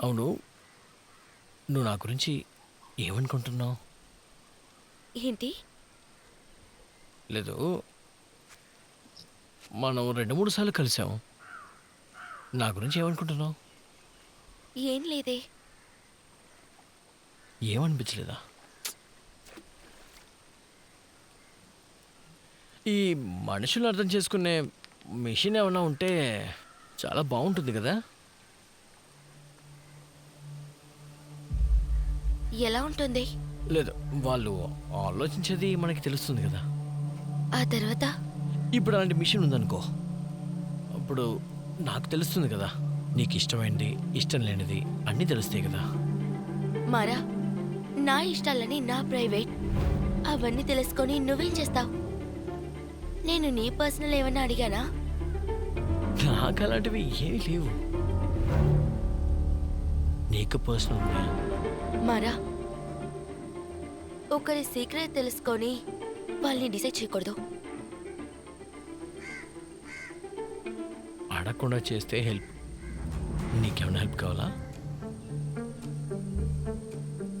అవును, నువ్వు నా గురించి ఏమనుకుంటున్నావు? ఏంటి? లేదు, మనం 2, 3 సార్లు కలిసాము. నా గురించి ఏమనుకుంటున్నావు? ఏం లేదే. ఏమనిపించలేదా? ఈ మనుషులు అర్థం చేసుకునే మెషిన్ ఏమైనా ఉంటే చాలా బాగుంటుంది కదా. ఎలా ఉంటుంది? లేదు, వాళ్ళు ఆలోచించేది మనకి తెలుస్తుంది కదా. ఆ తర్వాత? ఇప్పుడు అలాంటి మిషన్ ఉందనుకో, అప్పుడు నాకు తెలుస్తుంది కదా, నీకు ఇష్టమైనది ఇష్టం లేనిది అన్నీ తెలుస్తాయి కదా. మారా, నా ఇష్టాలని నా ప్రైవేట్. అవన్నీ తెలుసుకొని నువ్వేం చేస్తావు? నేను నీ పర్సనల్ ఏమన్నా అడిగానా? నాకు అలాంటివి ఏమీ లేవు. నీకు పర్సనల్ ఉన్నాయా? మారా, ఒకరి సీక్రెట్ తెలుసుకొని వాళ్ళని డిసైడ్ చేయకూడదు. అడగకుండా చేస్తే హెల్ప్. నీకేమైనా హెల్ప్ కావాలా?